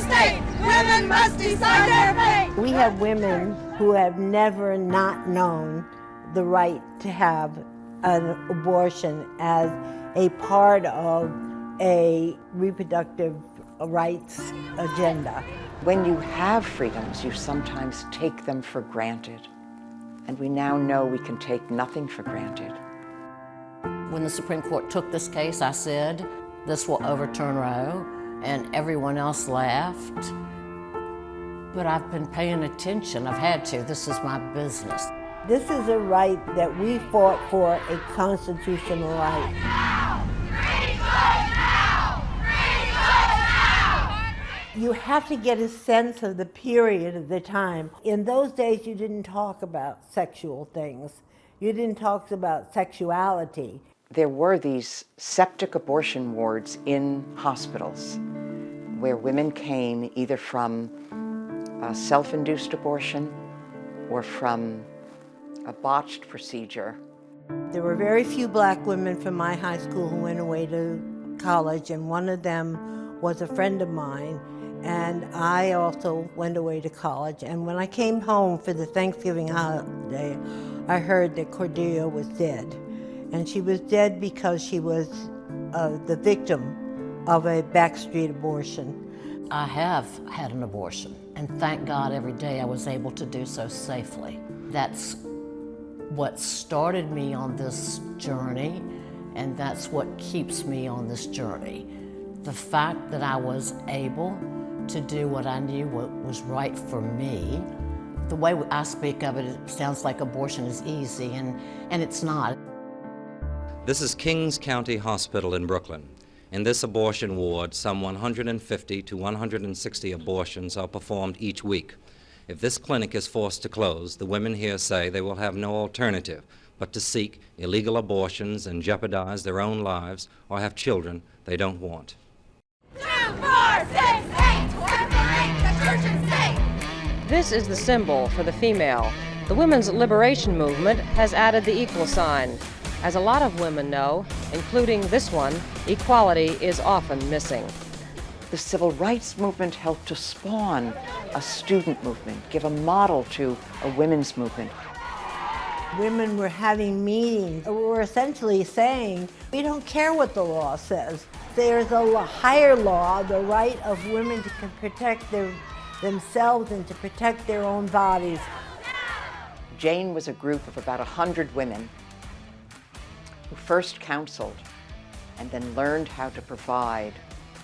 state. Women must decide their fate. We have women who have never not known the right to have an abortion as a part of a reproductive rights agenda. When you have freedoms, you sometimes take them for granted. And we now know we can take nothing for granted. When the Supreme Court took this case, I said, this will overturn Roe, and everyone else laughed. But I've been paying attention. I've had to. This is my business. This is a right that we fought for, a constitutional right. You have to get a sense of the period of the time. In those days, you didn't talk about sexual things. You didn't talk about sexuality. There were these septic abortion wards in hospitals where women came either from a self-induced abortion or from a botched procedure. There were very few black women from my high school who went away to college, and one of them was a friend of mine, and I also went away to college. And when I came home for the Thanksgiving holiday, I heard that Cordelia was dead. And she was dead because she was the victim of a backstreet abortion. I have had an abortion, and thank God every day I was able to do so safely. That's what started me on this journey, and that's what keeps me on this journey. The fact that I was able to do what I knew was right for me. The way I speak of it, it sounds like abortion is easy, and it's not. This is Kings County Hospital in Brooklyn. In this abortion ward, some 150 to 160 abortions are performed each week. If this clinic is forced to close, the women here say they will have no alternative but to seek illegal abortions and jeopardize their own lives or have children they don't want. 2, 4, 6, 8, separate the church and state. This is the symbol for the female. The women's liberation movement has added the equal sign. As a lot of women know, including this one, equality is often missing. The civil rights movement helped to spawn a student movement, give a model to a women's movement. Women were having meetings. We were essentially saying, we don't care what the law says. There's a higher law, the right of women to protect themselves and to protect their own bodies. Jane was a group of about 100 women who first counseled and then learned how to provide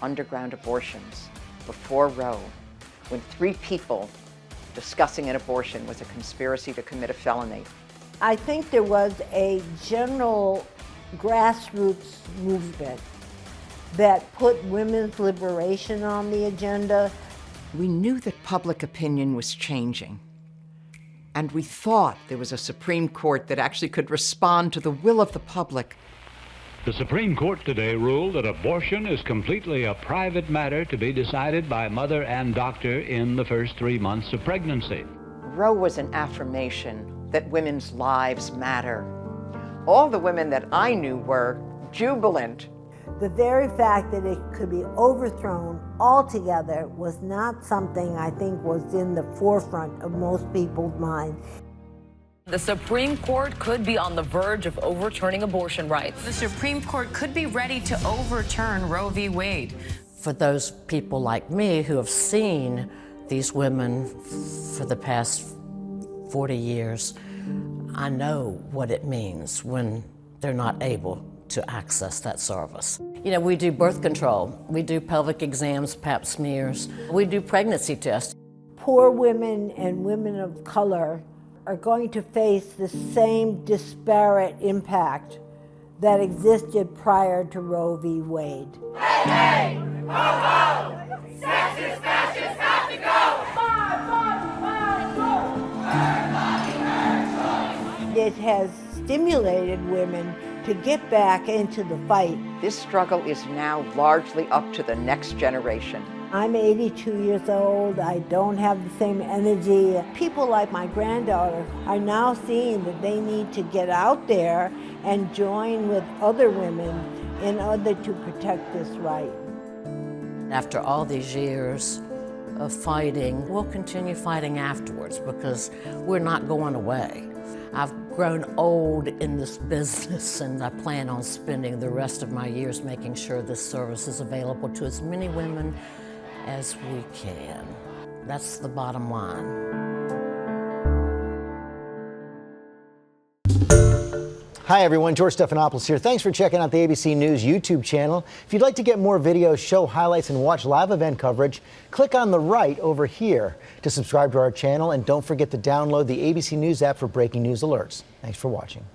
underground abortions before Roe, when 3 people discussing an abortion was a conspiracy to commit a felony. I think there was a general grassroots movement that put women's liberation on the agenda. We knew that public opinion was changing, and we thought there was a Supreme Court that actually could respond to the will of the public. The Supreme Court today ruled that abortion is completely a private matter to be decided by mother and doctor in the first 3 months of pregnancy. Roe was an affirmation that women's lives matter. All the women that I knew were jubilant. The very fact that it could be overthrown altogether was not something I think was in the forefront of most people's minds. The Supreme Court could be on the verge of overturning abortion rights. The Supreme Court could be ready to overturn Roe v. Wade. For those people like me who have seen these women for the past 40 years, I know what it means when they're not able to access that service. You know, we do birth control, we do pelvic exams, pap smears, we do pregnancy tests. Poor women and women of color are going to face the same disparate impact that existed prior to Roe v. Wade. Hey, hey, ho, ho! Sexist, fascist, have to go! 5, 5, 5, 4! It has stimulated women to get back into the fight. This struggle is now largely up to the next generation. I'm 82 years old. I don't have the same energy. People like my granddaughter are now seeing that they need to get out there and join with other women in order to protect this right. After all these years, of fighting. We'll continue fighting afterwards because we're not going away. I've grown old in this business, and I plan on spending the rest of my years making sure this service is available to as many women as we can. That's the bottom line. Hi everyone, George Stephanopoulos here. Thanks for checking out the ABC News YouTube channel. If you'd like to get more videos, show highlights, and watch live event coverage, click on the right over here to subscribe to our channel, and don't forget to download the ABC News app for breaking news alerts. Thanks for watching.